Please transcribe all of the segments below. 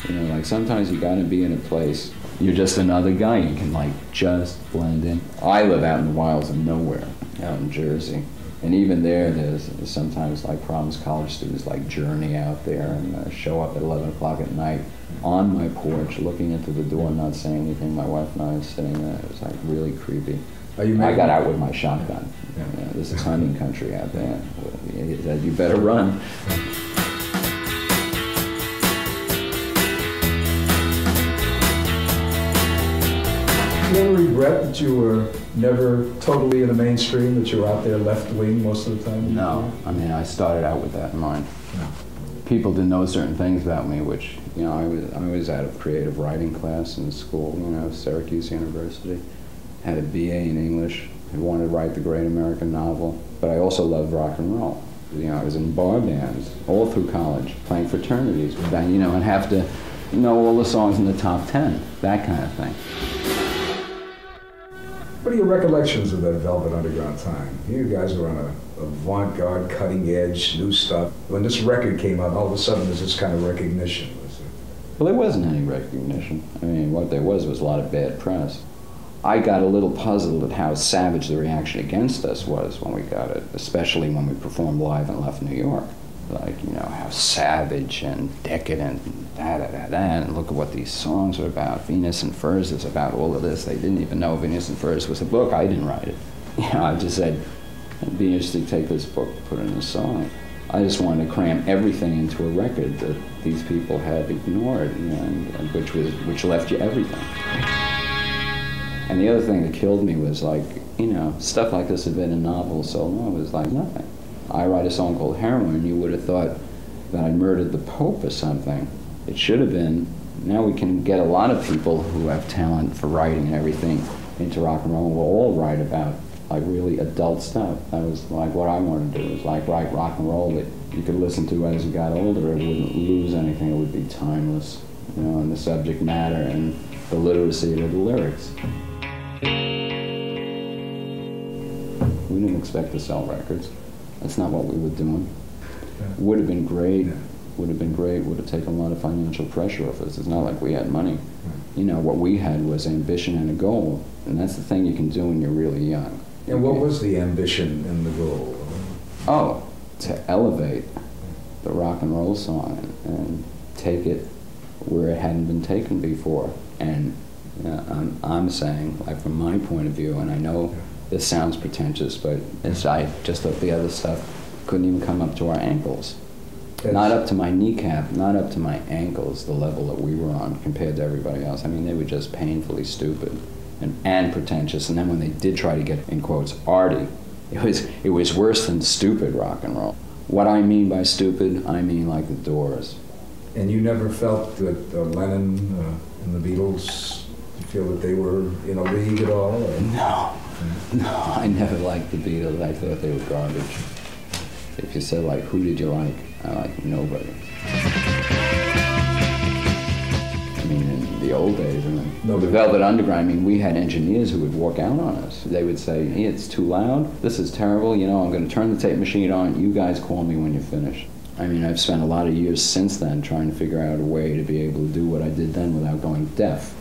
You know, like sometimes you gotta be in a place, you're just another guy, you can like just blend in. I live out in the wilds of nowhere, out in Jersey. And even there's sometimes like problems college students like journey out there and show up at 11 o'clock at night on my porch, looking into the door, not saying anything. My wife and I are sitting there. It was like really creepy. I got out with my shotgun. Yeah. You know, this is hunting country out there. He said, you better run. Do you ever regret that you were never totally in the mainstream, that you were out there left wing most of the time? No, I mean, I started out with that in mind. No. People didn't know certain things about me, which, you know, I was out of creative writing class in school, you know, Syracuse University. Had a BA in English, I wanted to write the great American novel, but I also loved rock and roll. You know, I was in bar bands all through college, playing fraternities, you know, and have to know all the songs in the top 10, that kind of thing. What are your recollections of that Velvet Underground time? You guys were on a avant-garde, cutting-edge, new stuff. When this record came out, all of a sudden there's this kind of recognition. Was it? Well, there wasn't any recognition. I mean, what there was a lot of bad press. I got a little puzzled at how savage the reaction against us was when we got it, especially when we performed live in Left New York. Like, you know, how savage and decadent and da-da-da-da, and look at what these songs are about. Venus and Furs is about all of this. They didn't even know Venus and Furs was a book. I didn't write it. You know, I just said, it'd be interesting to take this book, put it in a song. I just wanted to cram everything into a record that these people had ignored, you know, and which left you everything. And the other thing that killed me was, like, you know, stuff like this had been in novels so long, it was like nothing. I write a song called Heroin, you would have thought that I murdered the Pope or something. It should have been, now we can get a lot of people who have talent for writing and everything into rock and roll. We'll all write about, like, really adult stuff. That was, like, what I wanted to do, was, like, write rock and roll that you could listen to as you got older. It wouldn't lose anything. It would be timeless, you know, in the subject matter and the literacy of the lyrics. We didn't expect to sell records. That's not what we were doing. Would have been great. Would have been great. Would have taken a lot of financial pressure off us. It's not like we had money. You know, what we had was ambition and a goal. And that's the thing you can do when you're really young. And what was the ambition and the goal? Oh, to elevate the rock and roll song and take it where it hadn't been taken before. And I'm saying, like, from my point of view, and I know this sounds pretentious, but I just thought the other stuff couldn't even come up to our ankles. Not up to my kneecap, not up to my ankles, the level that we were on compared to everybody else. I mean, they were just painfully stupid and pretentious. And then when they did try to get, in quotes, arty, it was worse than stupid rock and roll. What I mean by stupid, I mean like the Doors. And you never felt that Lennon and the Beatles, you feel that they were in a league at all? Or? No, I never liked the Beatles. I thought they were garbage. If you said, like, who did you like? I like nobody. I mean, in the old days, the Velvet Underground, I mean, we had engineers who would walk out on us. They would say, hey, it's too loud, this is terrible, you know, I'm going to turn the tape machine on, you guys call me when you're finished. I mean, I've spent a lot of years since then trying to figure out a way to be able to do what I did then without going deaf.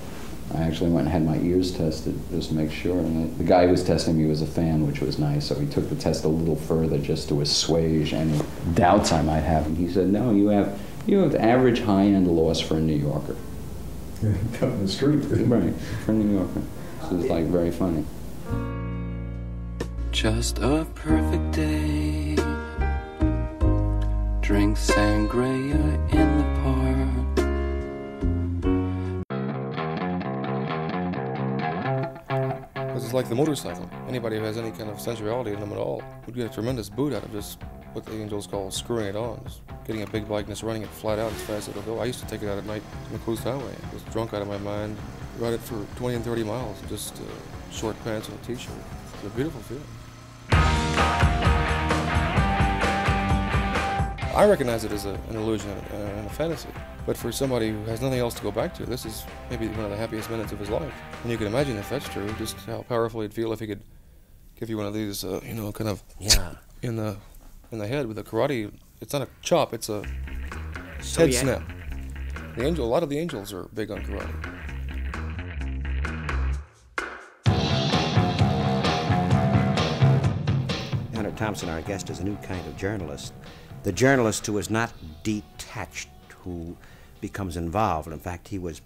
I actually went and had my ears tested just to make sure. And the guy who was testing me was a fan, which was nice, so he took the test a little further just to assuage any doubts I might have. And he said, no, you have average high-end loss for a New Yorker. Down the street. Right, for a New Yorker. So it's, like, very funny. Just a perfect day. Drink sangria in the park. It's like the motorcycle. Anybody who has any kind of sensuality in them at all would get a tremendous boot out of just what the Angels call screwing it on. Just getting a big bike and just running it flat out as fast as it'll go. I used to take it out at night on the cruise highway, just drunk out of my mind, ride it for 20 and 30 miles, just short pants and a t-shirt. It's a beautiful feeling. I recognize it as an illusion and a fantasy. But for somebody who has nothing else to go back to, this is maybe one of the happiest minutes of his life. And you can imagine, if that's true, just how powerful he'd feel if he could give you one of these, you know, kind of in the head with a karate. It's not a chop, it's a head snap. A lot of the Angels are big on karate. Hunter Thompson, our guest, is a new kind of journalist. The journalist who is not detached, who becomes involved. In fact, he was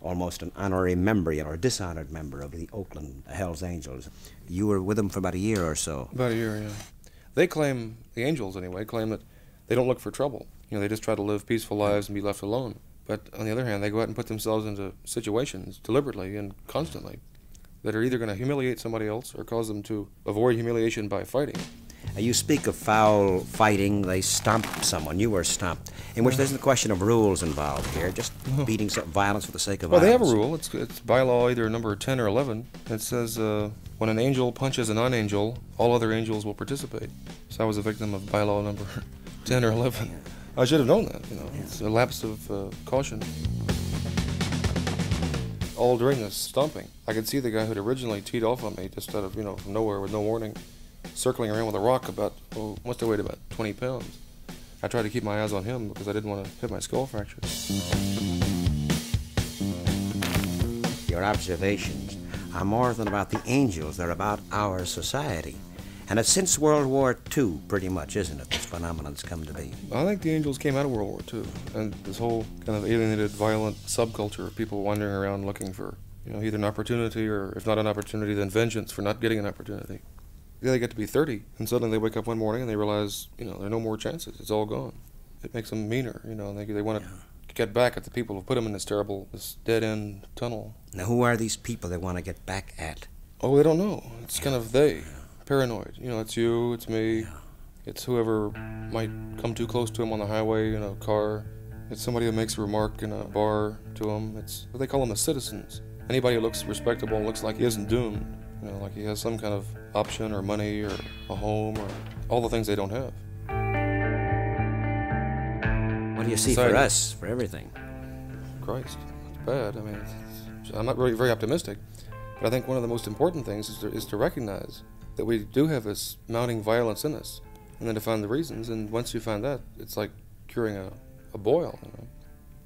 almost an honorary member, or a dishonored member of the Oakland Hells Angels. You were with them for about a year or so. About a year, yeah. They claim, the Angels anyway, claim that they don't look for trouble. You know, they just try to live peaceful lives and be left alone. But on the other hand, they go out and put themselves into situations deliberately and constantly that are either going to humiliate somebody else or cause them to avoid humiliation by fighting. You speak of foul fighting. They stomp someone. You were stomped. In which there's the question of rules involved here, just beating violence for the sake of violence. Well, they have a rule. It's by law either number 10 or 11. It says when an angel punches a non-angel, all other angels will participate. So I was a victim of bylaw number 10 or 11. I should have known that, you know. Yeah. It's a lapse of caution. All during this stomping, I could see the guy who'd originally teed off on me just out of, from nowhere with no warning, circling around with a rock about, must have weighed about 20 pounds. I tried to keep my eyes on him because I didn't want to hit my skull fracture. Your observations are more than about the Angels, they're about our society. And it's since World War II, pretty much, isn't it, this phenomenon's come to be? I think the Angels came out of World War II, and this whole kind of alienated, violent subculture of people wandering around looking for, either an opportunity or, if not an opportunity, then vengeance for not getting an opportunity. Yeah, they get to be 30, and suddenly they wake up one morning and they realize, there are no more chances. It's all gone. It makes them meaner, and they want to get back at the people who put them in this dead-end tunnel. Now, who are these people they want to get back at? Oh, they don't know. It's kind of they. Paranoid. It's you, it's me, it's whoever might come too close to him on the highway in a car. It's somebody who makes a remark in a bar to him. They call them the citizens. Anybody who looks respectable and looks like he isn't doomed, like he has some kind of option or money or a home or all the things they don't have. What do you see for us, for everything? Christ, it's bad. I'm not really very optimistic, but I think one of the most important things is to recognize that we do have this mounting violence in us, and then to find the reasons, and once you find that, it's like curing a boil,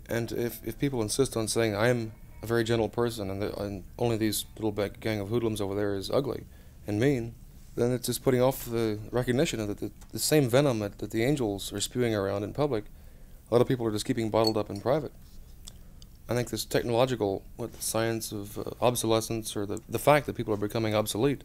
And if people insist on saying, I'm a very gentle person, and only these little gang of hoodlums over there is ugly and mean, then it's just putting off the recognition of the same venom that the Angels are spewing around in public. A lot of people are just keeping bottled up in private. I think this technological, the science of obsolescence, or the fact that people are becoming obsolete,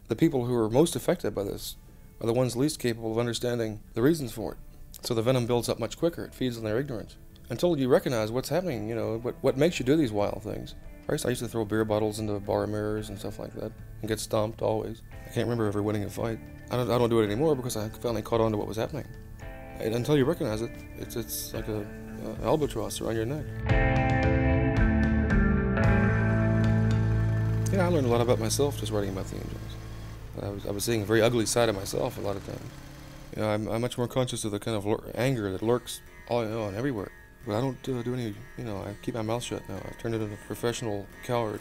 the people who are most affected by this are the ones least capable of understanding the reasons for it. So the venom builds up much quicker. It feeds on their ignorance. Until you recognize what's happening, what makes you do these wild things. First, I used to throw beer bottles into bar mirrors and stuff like that and get stomped always. I can't remember ever winning a fight. I don't do it anymore because I finally caught on to what was happening. And until you recognize it, it's like a albatross around your neck. I learned a lot about myself just writing about the Angels. I was seeing a very ugly side of myself a lot of times. I'm much more conscious of the kind of anger that lurks all and everywhere. But I don't do any, I keep my mouth shut now. I turned into a professional coward.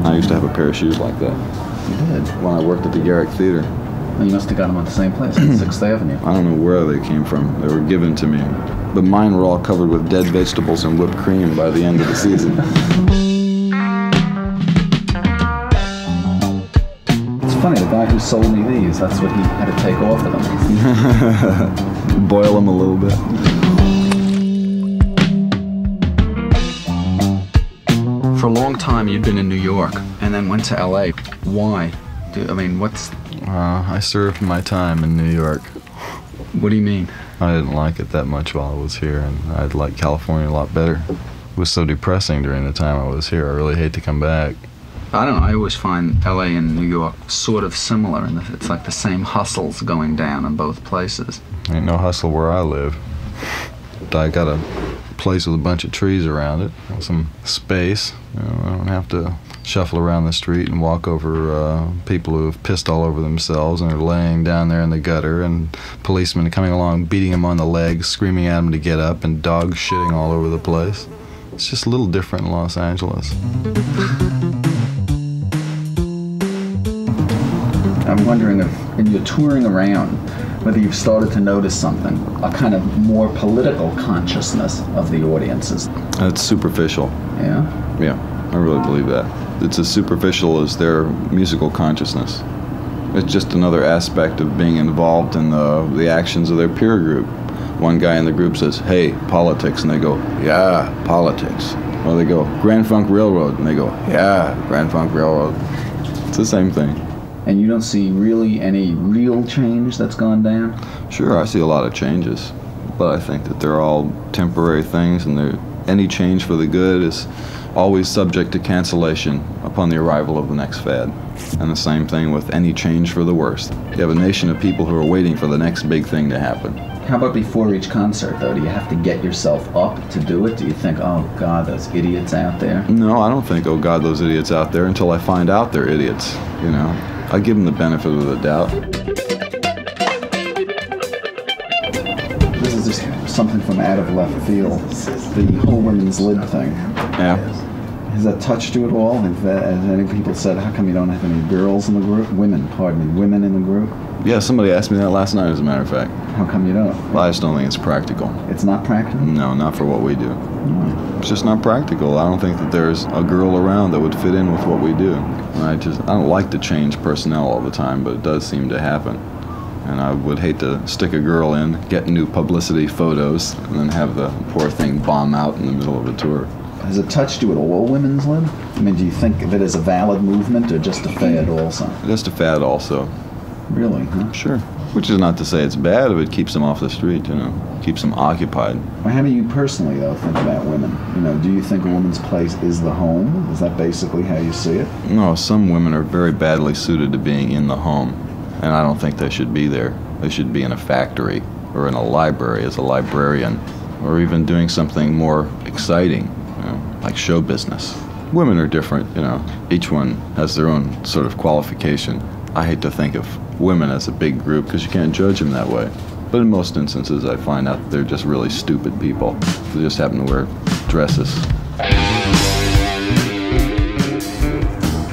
I used to have a pair of shoes like that. You did? When I worked at the Garrick Theater. Well, you must have got them at the same place, on 6th Avenue. I don't know where they came from. They were given to me. But mine were all covered with dead vegetables and whipped cream by the end of the season. It's funny, the guy who sold me these, that's what he had to take off of them. Boil them a little bit. For a long time, you'd been in New York, and then went to L.A. Why? What's... I served my time in New York. What do you mean? I didn't like it that much while I was here, and I'd like California a lot better. It was so depressing during the time I was here. I really hate to come back. I don't know. I always find L.A. and New York sort of similar, and it's like the same hustles going down in both places. Ain't no hustle where I live. I got a place with a bunch of trees around it, some space. I don't have to shuffle around the street and walk over people who have pissed all over themselves and are laying down there in the gutter, and policemen coming along beating them on the legs, screaming at them to get up, and dogs shitting all over the place. It's just a little different in Los Angeles. I'm wondering if, in your touring around, whether you've started to notice something, a kind of more political consciousness of the audiences. It's superficial. Yeah? Yeah, I really believe that. It's as superficial as their musical consciousness. It's just another aspect of being involved in the actions of their peer group. One guy in the group says, "Hey, politics," and they go, "Yeah, politics." Or they go, "Grand Funk Railroad," and they go, "Yeah, Grand Funk Railroad." It's the same thing. And you don't see really any real change that's gone down? Sure, I see a lot of changes, but I think that they're all temporary things, and any change for the good is always subject to cancellation upon the arrival of the next fad. And the same thing with any change for the worst. You have a nation of people who are waiting for the next big thing to happen. How about before each concert, though? Do you have to get yourself up to do it? Do you think, oh, God, those idiots out there? No, I don't think, oh, God, those idiots out there, until I find out they're idiots, you know. I give them the benefit of the doubt. This is just something from out of left field. The whole women's lib thing. Yeah. Has that touched you at all? Have any people said, how come you don't have any girls in the group? Women in the group? Yeah, somebody asked me that last night, as a matter of fact. How come you don't? Well, I just don't think it's practical. It's not practical? No, not for what we do. It's just not practical. I don't think that there's a girl around that would fit in with what we do. I don't like to change personnel all the time, but it does seem to happen. And I would hate to stick a girl in, get new publicity photos, and then have the poor thing bomb out in the middle of a tour. Has it touched you at all, women's lib? I mean, do you think of it as a valid movement or just a fad also? Just a fad also. Really, huh? Sure. Which is not to say it's bad if it keeps them off the street, you know, keeps them occupied. Well, how do you personally, though, think about women? You know, do you think a woman's place is the home? Is that basically how you see it? No, some women are very badly suited to being in the home, and I don't think they should be there. They should be in a factory or in a library as a librarian, or even doing something more exciting, you know, like show business. Women are different, you know. Each one has their own sort of qualification. I hate to think of women as a big group because you can't judge them that way. But in most instances, I find out that they're just really stupid people. They just happen to wear dresses.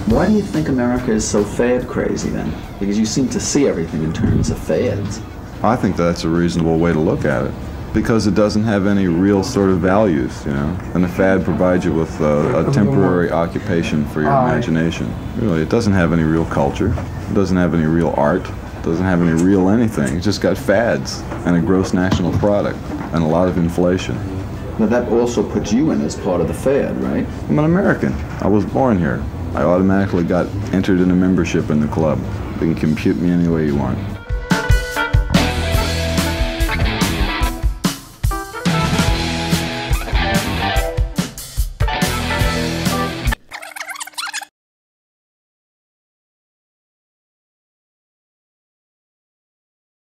Why do you think America is so fad crazy then? Because you seem to see everything in terms of fads. I think that's a reasonable way to look at it, because it doesn't have any real sort of values, you know. And the fad provides you with a temporary occupation for your imagination. Really, it doesn't have any real culture. It doesn't have any real art. It doesn't have any real anything. It's just got fads and a gross national product and a lot of inflation. But that also puts you in as part of the fad, right? I'm an American. I was born here. I automatically got entered in a membership in the club. You can compute me any way you want.